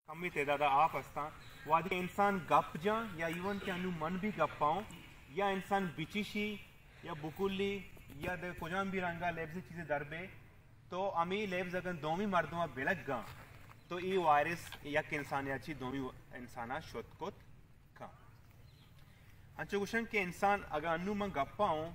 कमी तेदादा आप हस्ता वादी इंसान गप जा या इवन के अनु मन भी गप पाऊं या इंसान बिचिशी या बुकुली या दे कुजाम भी रंगा लेब्स चीजें दरबे तो अमी लेब्स अगर दोमी मर्दों बेलग गा तो ये वायरस या इंसान याची दोमी इंसाना शोधकोत का अंचो कुशन के इंसान अगर अनु मन गप पाऊं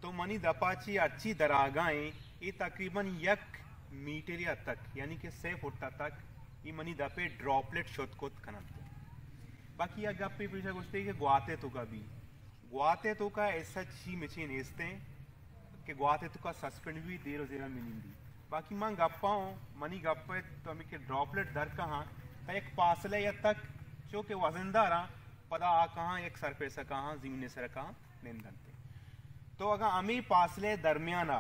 तो मनी दपाची अच्छी दरागाएं ये तकरीबन 1 मीटर तक यानी कि 6 फुट तक ये मनी दपे ड्रॉपलेट शोधकोत कनते बाकी या गप्पे पीछे कुछ कि ग्वाते तो का ऐसा ची मिची नेस्ते कि ग्वाते तो का सस्पेंड भी देर जेरा मिलिंदी बाकी मां गप्पाओं मनी गप्पे तो हमें के ड्रॉपलेट दर कहाँ का एक पासले या तक जो के वजनदारा पदा आ कहाँ एक सर पे सा कहाँ ज़मीन सर कहाँ निंदनते तो अगर अमी पासले दरमियान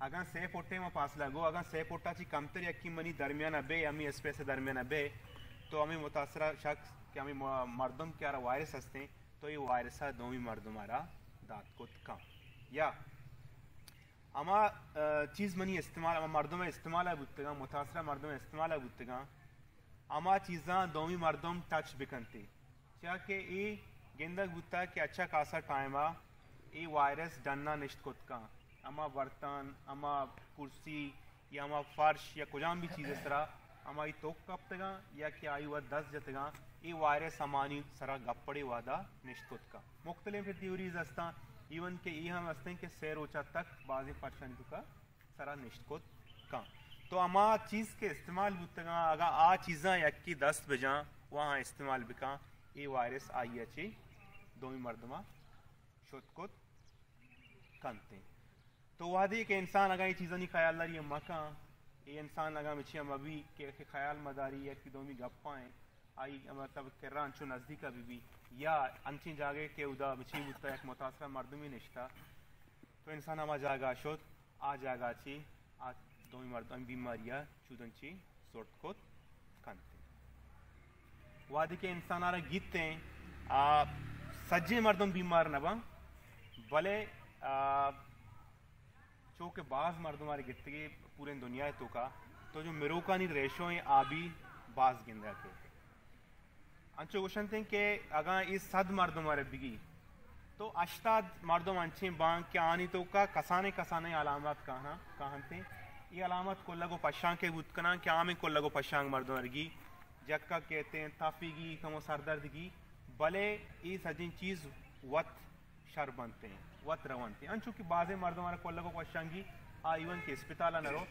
अगर 6 फुटे में फासला गो अगर 6 फुटा ची कमतर यक्की मनी दरमियान अबे अमी स्पेस दरमियान अबे तो हमें मुतासरा शख्स कि हमें मर्दम क्या वायरस हंसते तो ये वायरस दोमी मर्दमारा दांत को कम या अमा चीज़ मनी इस्तेमाल अमा मर्दों में इस्तेमाल है बुत्तेगा मुतासरा मर्दों में इस्तेमाल है बुत्तेगा अमा चीज़ा दोमी मर्दम टच बिकनते क्या कि ये गेंदा बुत्ता कि अच्छा खासा टाइम आ ये वायरस डन्ना निश्त कुत का अमा बर्तन अमा कुर्सी या अमा फर्श या कुजाम भी चीज़ इस तरह अमा ये तोक कब तगा या क्या आई हुआ 10 जतगा ये वायरस हमारी सरा गप्पड़े वादा निश्चित का मुख्तलिफ थ्योरीज हस्ता इवन के ये हम हस्ते कि सैर ऊंचा तक बाज़ी परसेंट का सरा निश्चित का तो अमा चीज़ के इस्तेमाल बुतगा अगर आ चीज़ा यक्की 10 बजा वहाँ इस्तेमाल बिका ये वायरस आई अच्छी दोमी मर्दमा शोधकोत करते तो वादी के इंसान अगर ये चीज़ें नहीं ख्याल ला रही है मका ये इंसान अगर मिची हम अभी के ख्याल मदारी या कि दोमी गप्पाएं आई मतलब किर्रा अंचो नज़दीक अभी या अंची जागे के उदा मिची बुता एक मुतासरा मर्दमी निश्ता तो इंसान हमा जागा शोध आ जागा ची आ दोमी मर्दम बीमारियां चुदंची सोट को कंते वादी के इंसान आरा गीते सज्जे मर्दम बीमार नबा भले के बाज मर्दों हमारे गिरते पूरे दुनिया है तो का तो जो मिरोका नहीं रेशो है आबी बाज गिंदा के अंचो क्वेश्चन थे कि अगर इस सद मर्दों हमारे बिगी तो अश्ताद मर्दों अंचे बांग क्या आनी तो का कसाने कसाने अलामत कहाँ थे ये अलामत को लगो पशांग के बुतकना क्या में को लगो पशांग मर्दों वर्गी जक्का कहते हैं ताफीगी कमो सरदर्दगी भले ये सजिन चीज़ वत शर बनते हैं वत रवनते हैं अंचु की बाज़े मर्दों हमारे कोल्ला को पशांगी इवन के अस्पताल नरो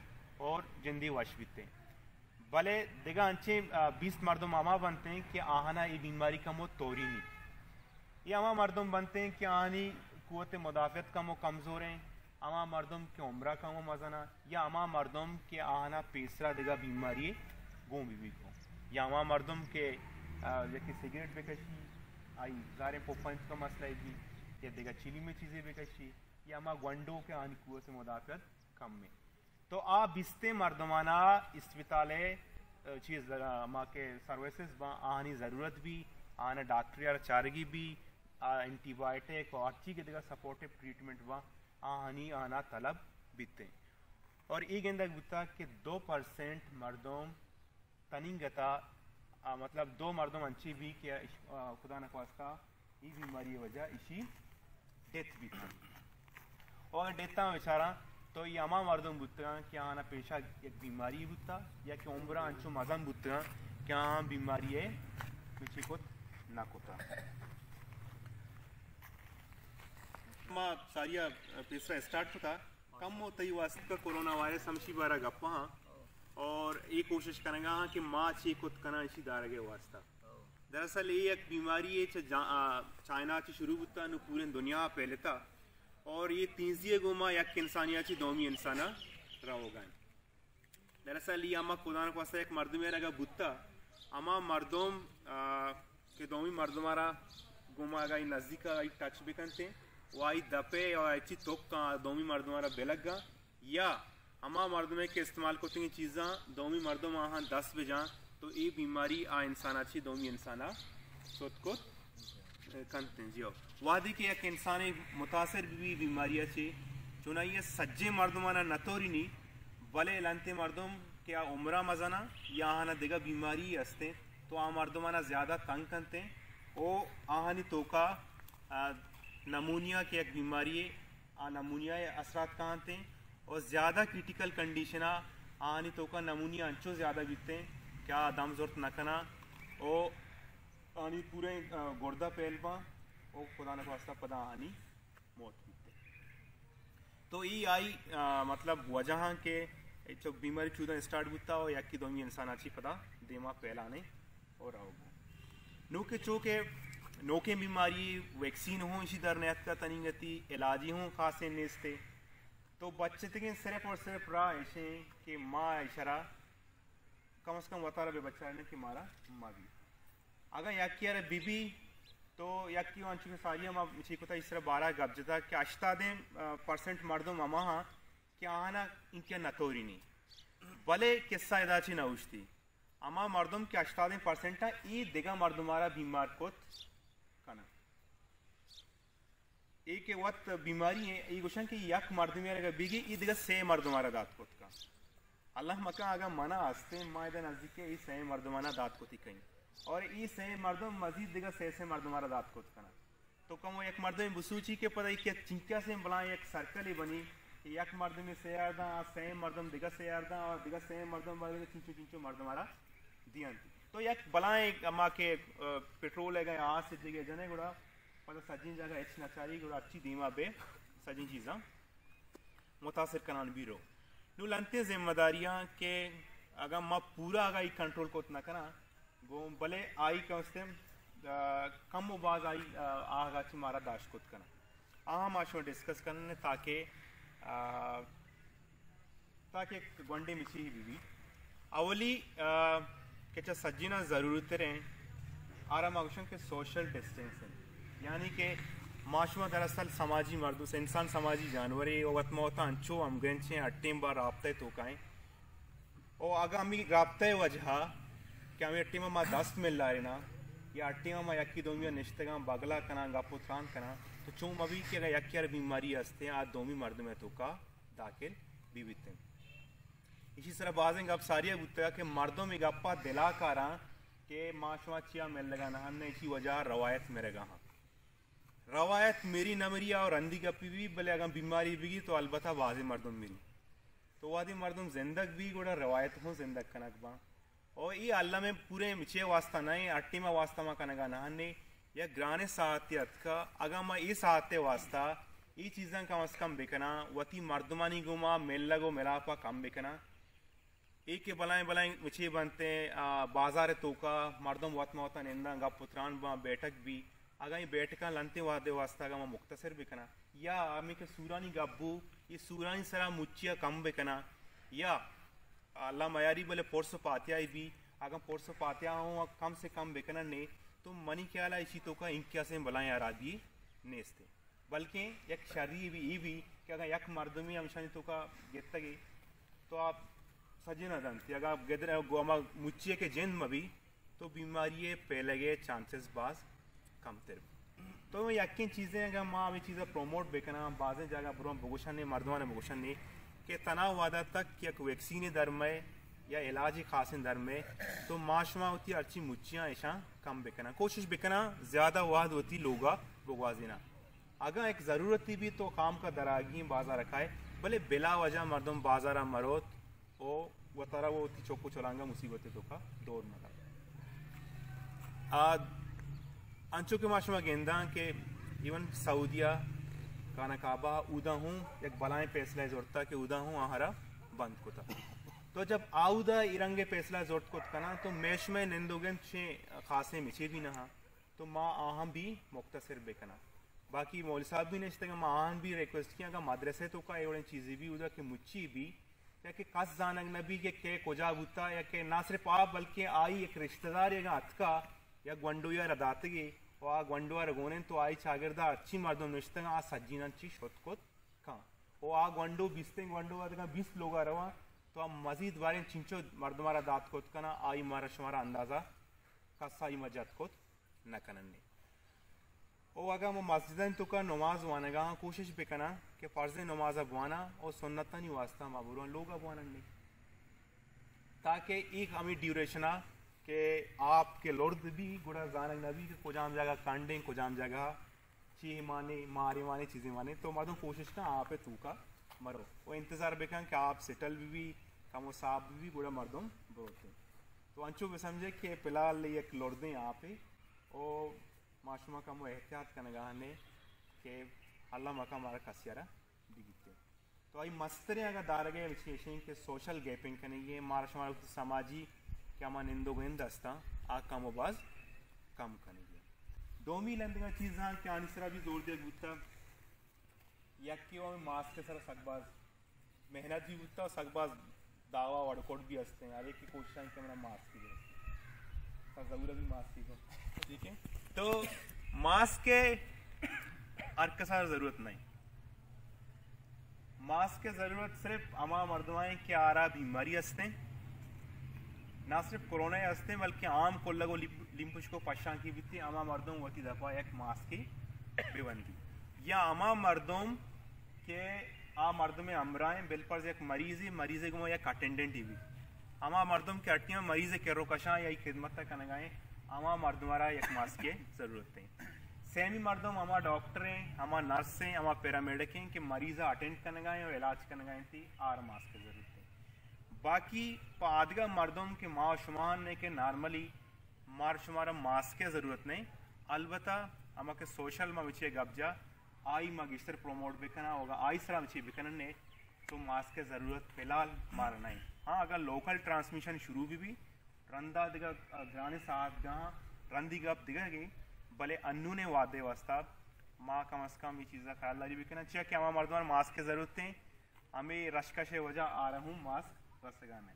और जिंदी वश बीते भले दिगा अंचे 20 मर्दों मामा बनते हैं कि आहना ये बीमारी का मो तोरी नहीं ये अमा मर्दों बनते हैं कि आनी कुव्वत मुदाफ़त का मो कमज़ोर हैं अमा मर्दों के उम्र का मो मजना या अमा मर्दों के आहना पेसरा दिगा बीमारी गो बीवी को या अमा मर्दों के जैसे सिगरेट बेकशी आई गारे पोपंच का मसला है या देगा चिली में चीज़ें बेकशी या अमा गंडो के आनी कुएं से मुदाफ़त कम में तो आ बिस्ते मर्दमाना अस्पताल चीज़ अमा के सर्विसेज बा आनी ज़रूरत भी आना डॉक्टर या चारगी भी एंटीबायोटिक और अच्छी के देगा सपोर्टिव ट्रीटमेंट बा आनी आना तलब बीते और ये गेंदा बुता कि 2% मर्दों तनिंगता मतलब 2 मर्दों अंची भी क्या खुदा नख्वास्ता ये बीमारी वजह इसी डेथ भी था और डेथ बेचारा तो ये अमा मर्दों बुतगा क्या आना पेशा एक बीमारी बुता या कि उम्र अंचो मजन बुतगा क्या बीमारी है पीछे को ना कोता सारिया पेशा स्टार्ट होता कम होता ही वास्तव का कोरोना वायरस हमशी बारा गप्पा और ये कोशिश करेंगे कि माँ ची खुद कना इसी दारगे वास्ता दरअसल ये एक बीमारी है चाइना ची शुरू होता न पूरे दुनिया पहले था और ये तीसरी गोमा या इंसानिया ची दोमी इंसाना रहोगा दरअसल ये अमा खुदा न खास्ता एक मर्द में लगा बुत्ता अमा मर्दों के दोमी मर्दों मारा गोमा अगर नज़दीक टच भी करते वाई दपे और अच्छी तोप का दोमी मर्दों मारा बेलगा या अमा मर्द में के इस्तेमाल करते हैं चीज़ा दोमी मर्दों वहाँ 10 बजा तो ये बीमारी आ इंसान अच्छी दोमी इंसाना सोच को करते हैं जियो वादी के एक इंसान मुतासर भी बीमारी अच्छी चुना ये सज्जे मर्दमाना नतोरी नहीं भले लंते मर्दों क्या उम्र मजाना या आना देगा बीमारी हंसते तो आ मर्दमाना ज़्यादा तंग करते हैं। ओ आहानी तो का नमूनिया की एक बीमारी है, आ नमूनिया असरात कहते हैं और ज़्यादा क्रिटिकल कंडीशन आहानी तो का नमूनिया अंचो ज़्यादा बीतते हैं क्या दम ज़रूरत न करना ओ आनी पूरे गुर्दा पहलवा ओ खुदा न वास्ता पदा आनी मौत बीतते। तो ये आई मतलब वजह के जो बीमारी चूदा स्टार्ट होता हो या कि दोमी इंसान अच्छी पता दिमाग पहलाने और आओ नो के चूँकि नो के बीमारी वैक्सीन हो इसी दर नयत का तनीगती इलाजी हों खास नेस्ते तो बच्चे तक सिर्फ और सिर्फ रहा ऐसे कि माँ इशारा कम से कम बता रहे बच्चा ने कि मारा माँ भी अगर या कि यार बीबी तो या कि वांचु के सारी हम इसी को इस तरह 12 गब्जता कि अष्टादे % मर्दों मामा हाँ कि आना इनके नतोरी नहीं भले किस्सा इदाची न उठती अमा मर्दों के अष्टादे % ई दिगा मर्दुमारा बीमार कोत कना एक वक्त बीमारी है ये क्वेश्चन कि यक मर्द में अगर बिगी ई दिगा से मर्दुमारा दात कोत का अल्लाह मका अगर मना आस्ते मायदा नजदीक के ई से मर्दुमाना दात कोती कहीं और ई से मर्दम मजीद दिगा से मर्दुमारा दात कोत कना तो कम एक मर्द में बुसूची के पता कि चिंका से बला एक सर्कल ही बनी एक मर्द में से यारदा से मर्दम दिगा से यारदा और दिगा से मर्दम वाले चिंचो चिंचो मर्दुमारा दियन तो एक बलाएं अम्मा के पेट्रोल है गए आज से जगह जने गुड़ा पता सजिन जगह एच नचारी गुड़ा अच्छी दीमा बे सजिन चीज़ा मुतासिर कनान भी रो नू लंते जिम्मेदारियां के अगर मैं पूरा अगर ये कंट्रोल को इतना करा वो भले आई कम से कम बाज आई आगा ची मारा दाश को करना आम आशो डिस्कस करने ताकि गुंडे मिची ही बीवी अवली के चा सज्जिना ज़रूरत रहें आराम आगुशन के सोशल डिस्टेंसिंग यानी कि माशुआ दरअसल समाजी मर्दों से इंसान समाजी जानवर है वक्त मौता अंचो अमगंचे अट्टीम बार राब्ते तो काएं और आगा हमी राब्ते वजह कि हमें अट्टीम मा दस्त मिल रहा है ना या अट्टीम मा यकी दोमिया निश्तगा बगला कना गापुत्रान कना तो चूँ अभी कि अगर यकी यार बीमारी हंसते हैं आज दोमी मर्द में तो का दाखिल बीविते इसी तरह बाजें गप सारिया बुतगा कि मर्दों में गप्पा दिला कारा के माशुआ चिया मिल लगा ना हमने इसी वजह रवायत मेरे गा रवायत मेरी नमरिया और अंधी गप्पी भी भले अगर बीमारी भी तो अलबत्ता वाजे मर्दों मेरी तो वादी मर्दों जिंदग भी गोड़ा रवायत हो जिंदग कनक बा और ये अल्लाह में पूरे मिचे वास्ता नहीं अट्टी में वास्ता मा कनगा नहाने या ग्राने साहतियत का अगर मैं ये साहते वास्ता ये चीज़ें कम अज कम बिकना वती मर्दमानी गुमा मेल लगो मिलापा कम बिकना एक के बलाएं बलाएं मिचे बनते बाजार तो का मर्दम वत में होता निंदा गा पुत्रान बा बैठक भी अगर ये बैठका लंते वादे वास्ता का मुख्तसर बिकना या आमी के सूरानी गब्बू ये सूरानी सरा मुच्चिया कम बिकना या अल्लाह मयारी बोले पोर्सो पातिया भी अगर पोर्सो पातिया हो कम से कम बिकना ने तो मनी क्या ला इसी तो का इंकिया से बलाएं आराधी नेस्ते बल्कि एक शरीर भी ये भी कि अगर यक मर्दमी अंशानी तो का गिरता गई तो आप सजना जानती अगर आप गदर गोमा मुच्चिए के जिन में भी तो बीमारी पहले गए चांसेस बाज कम तिर तो मैं यकीन चीज़ें अगर माँ अभी चीज़ें प्रमोट बेकना बाज़ें जगह बुरा भगोशन ने मर्दवा ने भगोशन ने कि तनाव वादा तक कि एक वैक्सीन दर में या इलाज खास दर में तो माशमा होती अच्छी मुच्चियाँ ऐसा कम बेकना कोशिश बेकना ज़्यादा वाद होती लोगा बगवाजीना अगर एक ज़रूरत थी भी तो काम का दरागी बाजार रखाए भले बिला वजह मर्दम बाजारा मरोत ओ वो तारा वो होती चौको चलांगा मुसीबतें तो का दौर मरा अंचो के माशमा गेंदा के इवन सऊदिया काना काबा उदा हूँ एक बलाएं फैसला जोड़ता कि उदा हूँ आहारा बंद को था तो जब आउदा इरंगे फैसला जोड़ को कना तो मेश में निंदोगन छे खासे मिचे भी नहा तो माँ आहम भी मुख्तसर बेकना बाकी मौल साहब भी ने माँ आहम भी रिक्वेस्ट किया अगर मदरसे तो का एवं चीज़ें भी उदा के मुच्ची भी या कि कस जानक नबी के कोजा बुता या कि ना सिर्फ आप बल्कि आई एक रिश्तेदार या अतका या ग्वंडुया रदातगी और ग्वंडुआ रगोने तो आई चागिरदा अच्छी मर्दों निश्तंग आ सज्जीना ची शोतकोत का ओ आ ग्वंडो बिस्ते ग्वंडो अदगा 20 लोग रवा तो आप मजीद बारे चिंचो मर्दमारा दात कोत कना आई मारा शुमारा अंदाजा कसा आई मजद कोत न कनन्ने ओ अगर वो मस्जिदन तो का नमाज वानगा कोशिश भी करना कि फ़र्ज़ नमाज अबवाना और सुन्नता नहीं वास्ता माबूर लोग अबवाना नहीं ताकि एक हमें ड्यूरेशना कि आपके लुर्द भी गुड़ा जानक नबी के कुजाम जगह कांडे कुजाम जगह चीज माने मारे माने चीज़ें माने तो मर्दों कोशिश ना आप तू का मरो वो इंतज़ार बेखें कि आप सेटल भी कमो साहब भी गुड़ा मर्दों बरोते तो अंचो भी समझे कि फिलहाल एक लुर्दें आप और माशुमा कमो एहतियात का नगाह ने कि अल्लाह मका मारा कसियारा दिखते तो आई मस्तरे अगर दारगे विशेषण के सोशल गैपिंग करने ये मारा समाजी क्या मान इंदो गोइंद अस्ता आ कम बाज कम करने दोमी लेंदिंग चीज़ हाँ क्या आनिसरा भी जोर दिया गुत्ता या कि वो मास्क के सर सकबाज मेहनत भी गुत्ता और सकबाज दावा वर्कआउट भी हंसते हैं अरे की कोशिश है कि मेरा मास्क की सर ज़रूर भी मास्क की ठीक है तो मास्क के अर्कसार ज़रूरत नहीं मास्क के ज़रूरत सिर्फ अमा मर्दवाएं के आरा बीमारी हंसते हैं ना सिर्फ कोरोना हंसते बल्कि आम को लगो लिम्पुश को पशा की भी अमा मर्दों वती दफ़ा एक मास्क की बेबंदी या अमा मर्दों के आ मर्द में अमराएं बिल पर एक मरीज़ को एक अटेंडेंट ही भी अमा मर्दों के अटियाँ मरीज़ के रोकशा या खिदमत तक नगाएं अमा मर्दवारा एक मास्क की ज़रूरत है सेमी मर्दों अमा डॉक्टर हैं अमा नर्स हैं अमा पैरामेडिक हैं कि मरीज़ अटेंड करने गए और इलाज करने गए थी आर मास्क की ज़रूरत है बाकी पादगा मर्दों के माँ शुमार ने के नॉर्मली मार शुमारा मास्क की ज़रूरत नहीं अलबत्ता अमा के सोशल में विचे गब्जा आई मगिस्टर प्रमोट बिकना होगा आई सरा विचे बिकना ने तो मास्क की ज़रूरत फिलहाल मार नहीं हाँ अगर लोकल ट्रांसमिशन शुरू भी रंदा दिगा ग्राने साथ जहाँ रंदी गप दिगा गई भले अन्नू ने वादे वास्ता माँ कम अज़ कम ये चीज़ा ख्याल ला भी कहना चाहिए कि हमारे मर्दों मास्क की ज़रूरत है हमें रश्का से वजह आ रहा हूँ मास्क रसगा में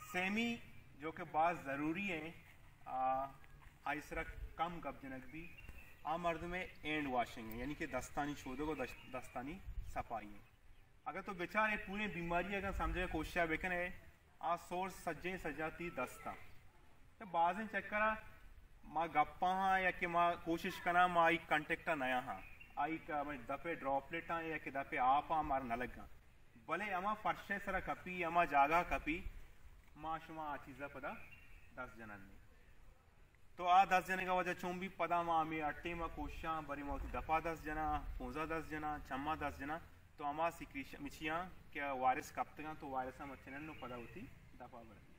सेमी जो कि बात ज़रूरी है आइसरा कम गपजनक भी आ मर्द में एंड वॉशिंग है यानी कि दस्तानी छोदो को दस्तानी सफाई है अगर तो बेचारे पूरी बीमारी अगर समझे कोशिश बेकन है आ सोर्स सज्जे सजाती दस्ता तो बाज़ चेक करा माँ गप्पा हाँ या कि माँ कोशिश करा माँ आई कंटेक्टा नया हाँ आई दफे ड्रॉपलेट हाँ या कि दफे आप हाँ मार न लगा भले अमा फर्शे सरा कपी अमा जागा कपी माँ शुमा आ चीज़ा पदा 10 जनन ने तो आ 10 जने का वजह चुम भी पदा माँ में अट्टे माँ कोशिशां बरी माँ दफा 10 जना पोजा 10 जना चम्मा 10 जना तो अमा सिक्रीश मिचियाँ क्या वायरस कब तक तो वायरस हम अच्छे न पदा होती दफा बरती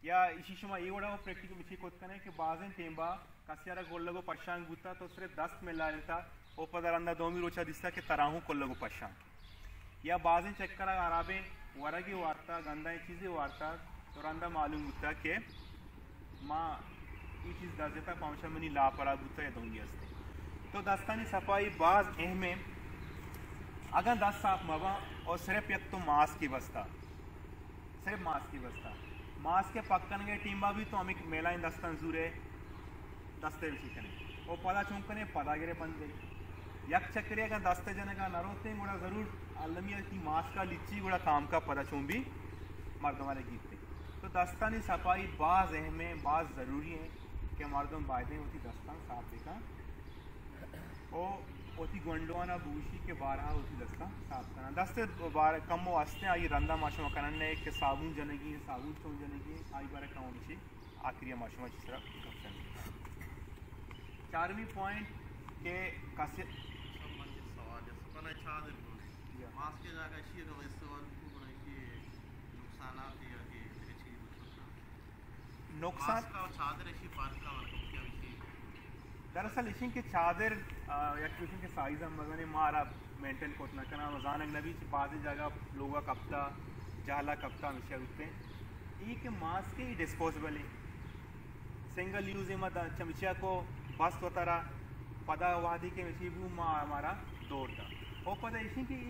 या इसी शुमा ये बड़ा वो प्रैक्टिकल मिची कोत कने कि बाज़ें टेम्बा कसियारा गोल लगो पशांग गुता तो सिर्फ 10 में ला लेता वो पदा रंदा दोमी रोचा दिसता कि तराहू कोल लगो पशांग या बाज़ें चेक करा आराबे वरगी वार्ता गंदा चीज़ें वार्ता तो रंदा मालूम होता कि माँ ये चीज़ दस देता पाँचा मनी लापरा गुता या दोंगी हस्ते तो दस्तानी सफाई बाज अहम अगर 10 साफ मवा और सिर्फ एक तो मास्क की बस्ता सिर्फ मास्क की बस्ता मास्क के पक्कन के टीम्बा भी तो हमें मेलाइन दस्तन जूरे दस्ते सीखने वो पदा चुंकने पदा गिरे बंद गई यक चक्रे अगर दस्ते जने का नरोते गुड़ा ज़रूर अलमिया की मास्क का लिच्ची गुड़ा काम का पदा चुम भी मर्दों वाले गीते तो दस्तानी सफाई बाज अहम है बाज ज़रूरी है कि मर्दों बायदें होती दस्तान साफ देखा ओ होती गोंडवाना बूशी के बारह होती दस्ता साफ करना दस्ते बार कम वास्ते आई रंदा माशुमा करने के साबुन जनेगी साबुन चौन जनेगी आई बार कम होनी आखिरी माशुमा जिस तरह 4वीं पॉइंट के कासे नुकसान दरअसल इसी के चादर या किसी के साइज हम मज़ा नहीं मारा मेंटेन को ना करना मजान नबी बाद जगह लोगा कप्ता जाला कप्ता हमेशा उठते ये के मास्क ही डिस्पोजेबल है सिंगल यूज मत चमचिया को बस होता रहा पदा वादी के मिशी हमारा दौड़ था वो पता इसी की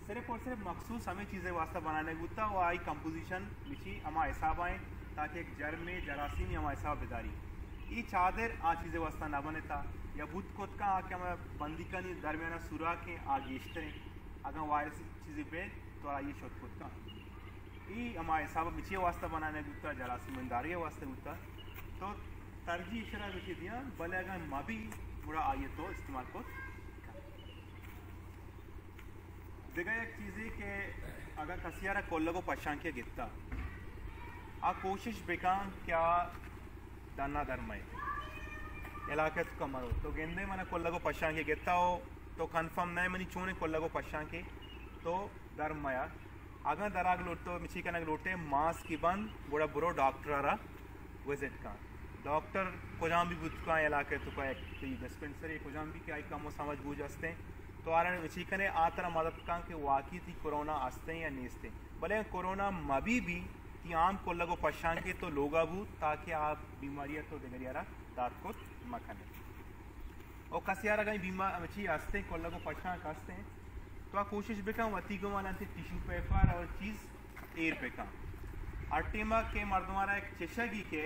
सिर्फ और सिर्फ मखसूस हमें चीज़ें वास्ता बनाने गुता वो आई कंपोजिशन मिशी हमारा हिसाब आए ताकि एक जर में जरासीम हमारा हिसाब बेदारी ये चादर आ चीज़ें वास्ता ना बने था या बुत कोत का आके हमें बंदी का नहीं दरमियाना सुरा के आगे इश्तरे अगर वायरस चीज़ें पे तो ये शोध कोत का ये हमारे हिसाब मिचिए वास्ता बनाने गुता जरासीमदारी वास्ते गुता तो तरजीह इशरा मिची दिया भले अगर मबी बुरा आइए तो इस्तेमाल को देखा एक चीज़ है कि अगर कसियारा कोल्ला को पशांकिया गिरता आ कोशिश बेकां क्या दाना धर्मय इलाके तो कमरो तो गेंदे मना कोल्लगो पशांके गेता हो तो कंफर्म नहीं मनी चूने कोल्लगो पशांके तो धर्मया आगा दराग लोटो मिची कनक लोटे मास की बंद बड़ा बुरो डॉक्टर आरा विजिट का डॉक्टर कोजाम भी बुद्ध इलाके तो का एक डिस्पेंसरी कोजाम भी क्या कम समझ बूझ असते तो आरण मिची कने आतरा मदद का के वाकई थी कोरोना असते या नेस्ते भले कोरोना मबी भी कि आम को लगो पशांके तो लोगा बू ताकि आप बीमारियां तो देगरियारा दात को मखने और कसियारा कहीं बीमार मिची असते को लगो पशांक असते तो आ कोशिश बेका वती को मानते टिश्यू पेपर और चीज़ एयर बेका अर्टेमा के मर्दमारा एक चेशगी के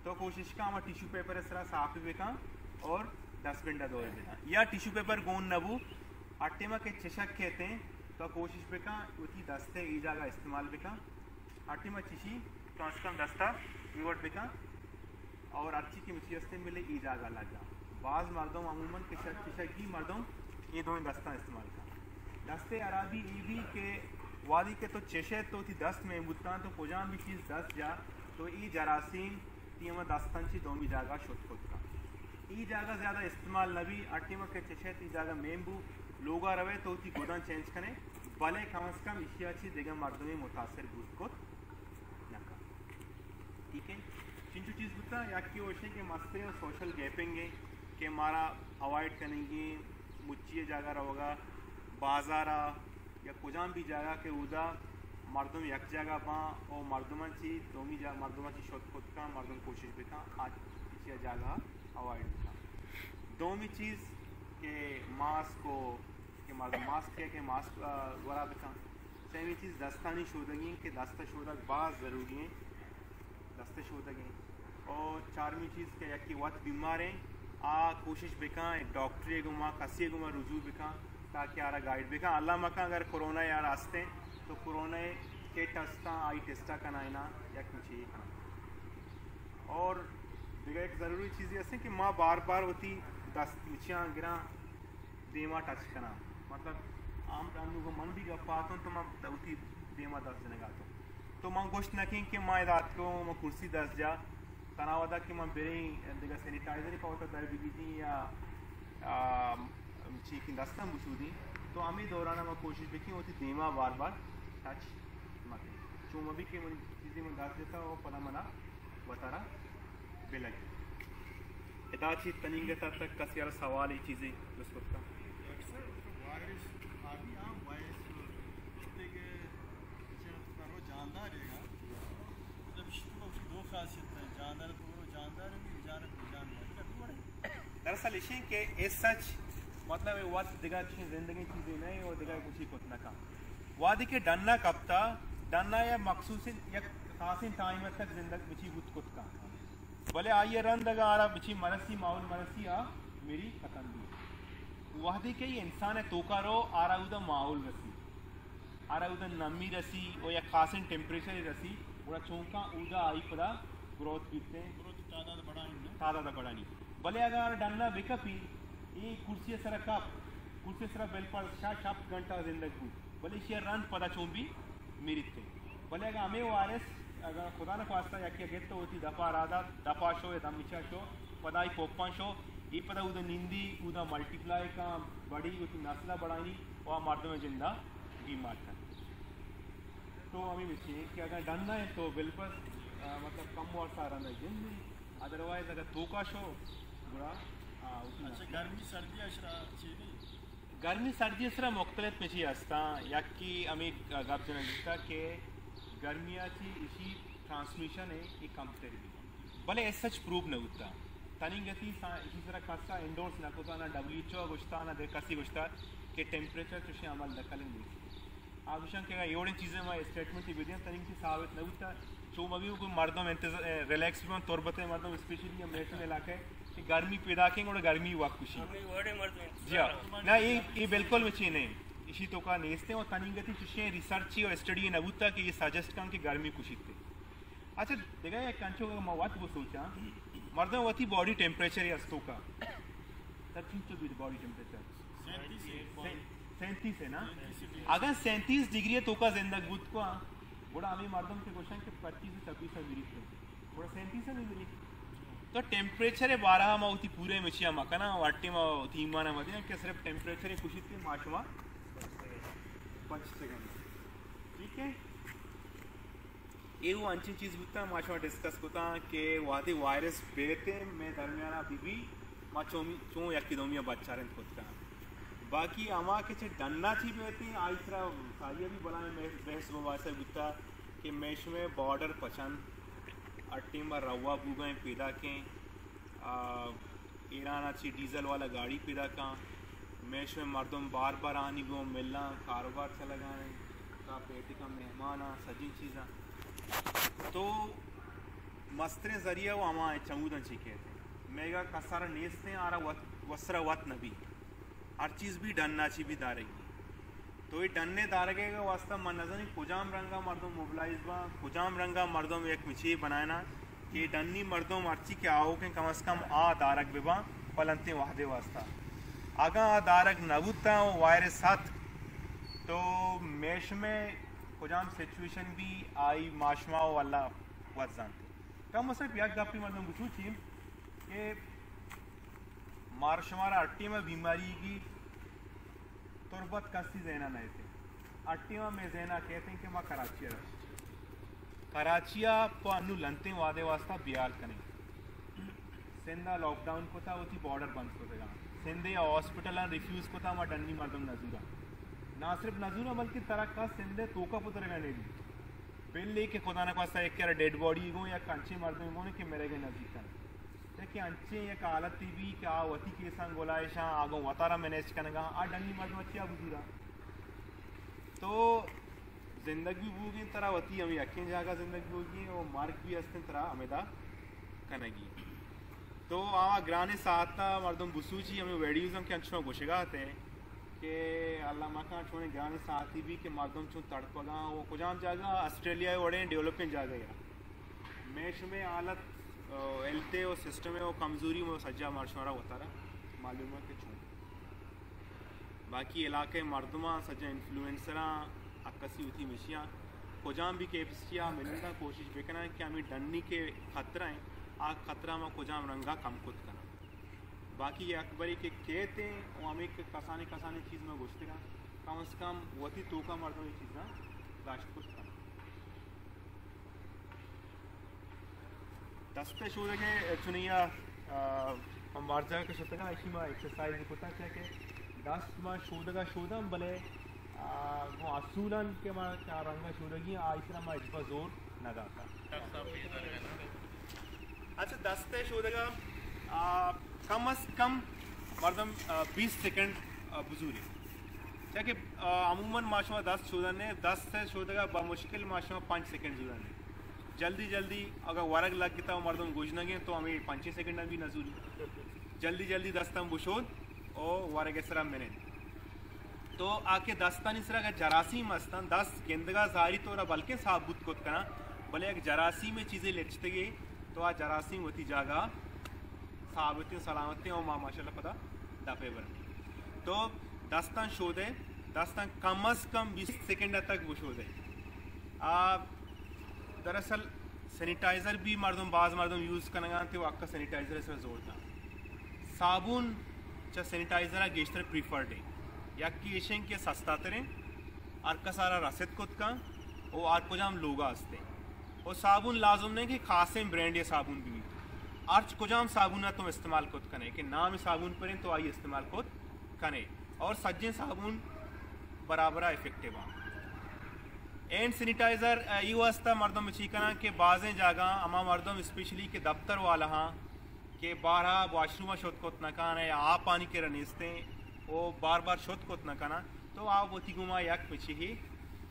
तो कोशिश का हमारा टिश्यू पेपर इस तरह साफ बेका और डस्टबिन डा दो बेका या टिश्यू पेपर गोन नबू अर्टेमा के चेशक कहते हैं तो कोशिश बेका उसी दस्ते ई जगह इस्तेमाल बेका अर्टेमा चिशी तो कम दस्ता विवर्ट बेका और अच्छी की मिची हस्ते मिले ई जगह लगा बाज मर्दों अमूमन के चेशगी मर्दों ये दो दस्ता इस्तेमाल का दस्ते अराबी ईवी के वादी के तो चेशे तो थी दस्त में बुत्ता तो कोजाम भी चीज़ दस्त जा तो ई जरासीम तीमा दस्तांची दोमी जागा शुद्ध खुद का ई जागा ज़्यादा इस्तेमाल नबी अटीमा के चेशे ती जागा मेम्बू लोगा रवे तो थी गोदान चेंज करें भले कम अज़ कम इशियाची देगा मर्दों में मुतासर बुत को नका ठीक है चिंचू चीज़ बुत्ता या कि ओशे के मस्ते और सोशल गैपिंग है कि हमारा अवॉइड करेंगे मुच्ची जागा रहोगा बाजारा या कुजाम भी जागा के उदा मर्दम एक जगह पा और मर्दमाची दोमी जा मर्दमाची शोध खुद का मर्दम कोशिश भी का आज इसी जगह अवॉइड का दोमी चीज़ के मास्क को के मर्दम मास्क के मास्क वरा बिका सेमी चीज़ दस्तानी शोधगी के दस्ता शोधक बाज ज़रूरी है दस्ते शोधगी और चारवीं चीज़ के या कि वक्त बीमार हैं आ कोशिश बिका डॉक्टरी गुमा कसी गुमा रुजू बिका ताकि आरा गाइड बिका अल्लाह मका अगर कोरोना यार आस्ते तो कोरोना के टेस्टा आई टेस्टा कनाइना या कुछ ही और देखा एक ज़रूरी चीज़ ऐसे कि माँ बार बार होती दस्त मिचियाँ गिरा देमा टच करना मतलब आम आदमी को मन भी गप्पाता हूँ तो मैं होती देमा दस जने गाता हूँ तो माँ गोश्त नकें कि माँ रात को मैं कुर्सी दस जा तनावदा कि मैं बेरे देखा सैनिटाइजर का होता दर भी या चीकी दस्ता मशूदी तो हमें दौराना मैं कोशिश देखी होती देमा बार बार टच मत चूम अभी के मन चीज़ें में दास देता वो पता मना बता रहा बेलग इताची तनिंगे तक कस यार सवाल ही चीज़ें उसको का वायरस आदमी आम वायरस के करो जानदार रहेगा मतलब इसको दो खासियत है जानदार तो वो जानदार है भी जानदार दरअसल इसी के इस सच मतलब वक्त दिगा जिंदगी चीज़ें नहीं और दिगा कुछ ही कुछ ना का वादी के डन्ना कपता डन्ना या मखसूस या खास टाइम तक जिंदगी बिची कुछ कुछ का भले आइए रन दगा आ रहा बिची मरसी माउल मरसी आ मेरी खत्म भी वादी के इंसान है तोका रो आ रहा उधर माहौल रसी आ रहा उधर नमी रसी और या खास टेम्परेचर रसी पूरा चौंका उधर आई पदा ग्रोथ बीतते ग्रोथ तादा बड़ा नहीं भले अगर डन्ना बेकपी ये कुर्सी सर कप कुर्सी सर बेल पर शाप घंटा जिंदगी भले इसे रन पता चोंबी मेरी थे भले अगर हमें वायरस अगर खुदा न खास्ता या कि गेट तो होती दफा राधा दफा शो या दमिचा शो पदाई पोपा शो ये पता उधर नींदी उधर मल्टीप्लाई का बड़ी उसी नस्ला बढ़ानी और मर्दों में जिंदा बीमार था तो हमें चाहिए कि अगर डरना है तो बिल पर मतलब कम और सारा नहीं जिंदगी अदरवाइज अगर धोखा शो बुरा अच्छा गर्मी सर्दी असरा मुख्तलिफ में ची असता या कि आम्ही गप जन दिसता के गर्मियाची इशी ट्रांसमिशन है की कम तरी भले एस सच प्रूव न होता तनिंगती इसी तरह कसा इंडोर्स ना कोता ना WHO गोश्ता ना दे कसी गोश्ता के टेम्परेचर तुझे अमल दखलेंगे आप विषय के एवढे चीज़ें मैं स्टेटमेंट की विधियाँ तनिंग साबित न होता जो मभी कोई मर्दों में रिलैक्स में तौरबते मर्दों स्पेशली अमेरिकन इलाके कि गर्मी पैदा करेंगे और गर्मी हुआ खुशी जी हाँ ना ये बिल्कुल में नहीं इसी तो का नेस्ते और तनिंगती चुशे रिसर्च और स्टडी नबूता कि ये सजेस्ट करें कि गर्मी खुशी थे अच्छा देखा एक कंचो का मवाद वो सोचा मर्दों वती बॉडी टेम्परेचर या स्तो का बॉडी टेम्परेचर 37 है ना अगर 37 डिग्री है तो का जिंदगी बुत को बड़ा हमें मर्दम के क्वेश्चन के 25 से 26 मिली थे बड़ा 37 में मिली तो टेम्परेचर 12 में होती पूरे मिचिया मकना वाटी में थीमा ना मदिया कि सिर्फ टेम्परेचर कुछ थी माशमा 5 सेकंड ठीक है ये वो अच्छी चीज़ होता माशमा डिस्कस होता कि वादी वायरस बेते में दरमियाना बीबी माँ चो यकी दोमिया बच्चा रहे खुद का बाकी अमा के चे डन्ना थी बेती आज तरह सारिया भी बना में बहस वासे होता कि मैश में बॉर्डर पसंद अट्टी में रवा बुगाएं पैदा के ईरान अच्छी डीजल वाला गाड़ी पैदा का मैश में मर्दम बार बार आनी वो मिलना कारोबार चला गए का बेटे का मेहमान सजी चीज़ा तो मस्तर ज़रिए वो हमारे चमूदन सीखे थे मेगा का सारा नेस्ते आ रहा वस्रा वत नबी हर चीज़ भी डनना ची भी दारेगी तो ये डनने दारगे का वास्ता मन नजर कुजाम रंगा मर्दों मोबिलाइज बा कुजाम रंगा मर्दों एक मिची बनाना कि डन्नी मर्दों अर्ची के आओ के कम अज़ कम आ दारक बिबा पलंते वादे वास्ता आगा आ दारक नबूता वायरस साथ तो मेश में कुजाम सिचुएशन भी आई माशमा वाला वत जानते कम मतलब याद गापी मर्दों बुझू चीम कि मारशमारा अट्टी में बीमारी की तुरबत कस्ती जैना नहीं थे अट्टीवा में जैना कहते हैं कि माँ कराचिया को अनु लंते वादे वास्ता बियाल करें सिंधा लॉकडाउन को था वो थी बॉर्डर बंद को था सिंधे हॉस्पिटल रिफ्यूज़ को था माँ डन्नी मर्दम नजूरा ना सिर्फ नजूरा बल्कि तरह का सिंधे तोका पुत्र का नहीं बिल लेके खुदा ने पास एक क्या डेड बॉडी गो या कंचे मर्दम गो ने कि मेरे के नज़दीक का कि अंचे एक हालत भी क्या वती के संग गोलाइशा आगो वतारा मैनेज करेगा आ डंगी मर्द मच्छिया बुझूरा तो जिंदगी बूगी तरह वती हमें यकीन जागा जिंदगी होगी और मार्ग भी अस्तिन तरह हमेदा कनेगी तो आ ग्राने साथ मर्दम बुसूची हमें वीडियोज़ हम के अंश में घुसेगा आते हैं कि अल्लाह मका छोड़े ग्राने साथी भी कि मर्दम चूँ तड़पगा वो कुजाम जागा ऑस्ट्रेलिया वड़े डेवलपमेंट जागा या मैश में हालत एलते और सिस्टम है वो कमज़ोरी में सज्जा मार्शवारा होता रहा मालूम है कि छूँ बाकी इलाके मर्दमा सज्जा इन्फ्लुएंसरा अक्सी उठी मिशियाँ कुजाम भी कैपेसिटिया मिलने का कोशिश बेकना कि हमें डरने के खतरा हैं आ खतरा में कुजाम रंगा कम खुद करना बाकी ये अकबरी के कहते हैं वो हमें कसाने चीज़ में घुसते का कम से कम वती तो का मर्दों ये चीज़ ना दाश्त खुद करना दस्ते शोधे के चुनिया हम वार्जा के शतका इसी में एक्सरसाइज होता क्या कि 10 में शोधगा शोधम भले वो असूलन के मां क्या रंगा शोधगी आइसरा में इस पर जोर न दाता अच्छा दस्ते शोधगा कम अज़ कम मर्दम 20 सेकंड बुजुर्ग क्या कि अमूमन माशमा 10 शोधन ने 10 से शोधगा बमुश्किल माशमा 5 सेकंड जुड़न जल्दी जल्दी अगर वरग लग गया मर्दम गुजनेंगे तो हमें 5 सेकंड भी नजूरी जल्दी दस्तम बुशोद और वरग इसरा मिनट तो आके दस्तान इसरा का जरासीम मस्तान 10 गेंदगा जारी तो बल्कि साबुत को करना भले एक जरासी में चीज़ें लेटते गए तो आ जरासीम होती जागा साबित सलामती और माशाल्लाह पता दफे बन तो दस्तान शोधे दस्तान कम अज़ कम 20 सेकंड तक बुशोदे दरअसल सैनिटाइज़र भी मर्दम बाज़ मर्दम यूज़ करना थे वो आपका सैनिटाइज़र से जोर था साबुन चा सैनिटाइज़र गेस्टर प्रीफर्ड है या कि एशियन के सस्ता तरें और का सारा रसद खुद का और आर कुजाम लोगा हंसते और साबुन लाजुम नहीं कि खासे ब्रांड या साबुन भी अर्च कुजाम साबुन तुम इस्तेमाल खुद करें कि नाम साबुन पर तो आई इस्तेमाल खुद करें और सज्जे साबुन बराबर इफेक्टिव आ एंड सैनिटाइज़र ये वास्ता मर्दम चीकना के बाज़ें जगह अमा मर्दम स्पेशली के दफ्तर वाला हाँ के बारह वाशरूम शुद्ध कोत न काना या आप पानी के रनीसते वो बार शुद्ध कोत न काना तो आप वो गुमा यक पिछे ही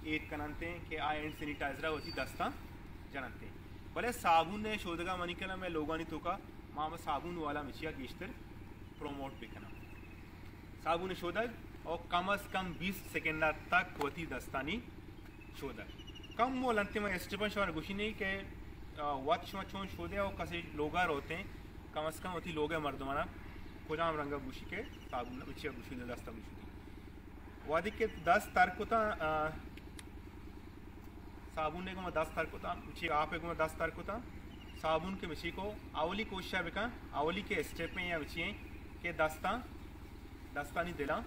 एक कनते कि आ एंड सैनिटाइज़र होती दस्ता जानते भले साबुन ने शोधगा मनी कला मैं लोगा नहीं तो का माँ साबुन वाला मिचिया गेस्टर प्रोमोट बिकना साबुन शोधक और कम अज़ कम 20 सेकेंड तक होती दस्तानी शोधक कम वो लंते में स्टेपन शोर गुशी नहीं के वत शोन शोधे और कसे लोगार होते हैं कम अज़ कम होती लोग मर्दमाना खुजाम रंगा गुशी के साबुन मिचिया गुशी ने दस्ता गुशी वादी के 10 तारीख को था साबुन ने को मैं 10 तारीख होता मिची आप एक मैं 10 तारीख होता साबुन के मिची को आवली कोशिश बेका आवली के स्टेप में या मिची के दस्तानी दिला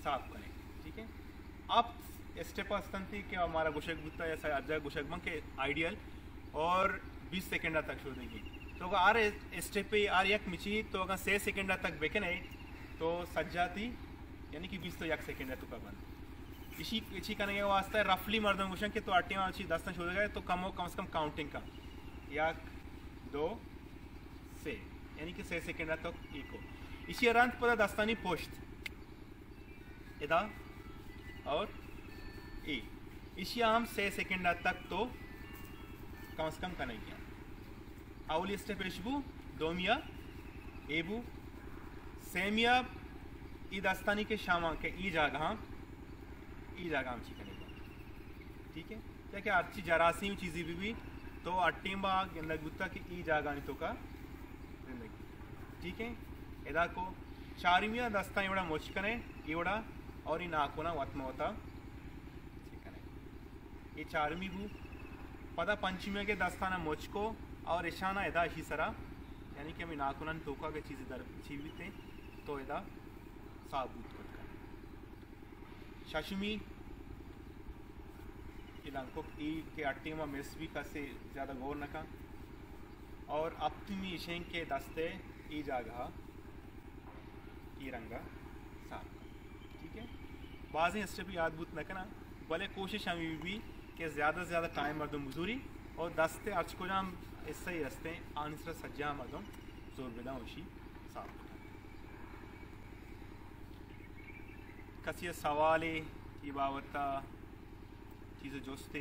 साफ करें। ठीक है, अब स्टेप थी कि हमारा गुशक बुत्ता या अज्जा गुशक बंग के आइडियल और 20 सेकेंड तक छोड़ देंगे। तो अगर आर स्टेप पे आर यक मिची तो अगर 6 सेकेंड तक बेके नहीं तो सज्जाती यानी कि 20 तो 1 सेकेंड है तो का बंद इसी इसी करने के वास्ते रफली मर्दम गुशन के तो 8 में अच्छी 10 छोड़ गए तो कम से कम काउंटिंग का 1 2 से यानी कि 6 सेकेंड तक इको इसी अरंत पर दस्तानी पोस्ट इदा और ई इसी हम 6 सेकेंड तक तो कम से कम करने किया आवली स्टेप एशबू दोमिया एबू सेमिया ई दस्तानी के शामा के ई जगह हम चिकन ठीक है क्या क्या अच्छी जरासीम चीज़ी भी तो अट्टीबा लगुत्ता कि ई जगह नहीं तो का जिंदगी। ठीक है, इदा को चारिमिया दस्ता इवड़ा मोचकने इवड़ा और ई नाकोना वत्म होता चिकन ये चारमी बू पदा पंचमिया के दस्ताना मोचको और ईशाना इदा इसी सरा यानी कि हमें नाकुनन टोका के चीज़ें दर जीवित हैं तो इदा साबुत करता है शशमी इलाको ई के अट्टी में मिस भी का से ज़्यादा गौर न का और अपनी इशें के दस्ते ई जगह ई रंगा साफ। ठीक है, बाज़ स्टेप याद बुत न करना भले कोशिश हमें भी कि ज़्यादा से ज़्यादा टाइम मर्दम मजदूरी और दस्ते अर्च को जाम इससे ही रस्ते आनिसरा सज्जा मर्दम जोर बिना उसी साफ कसी सवाल की बावता चीज़ें जोस्ते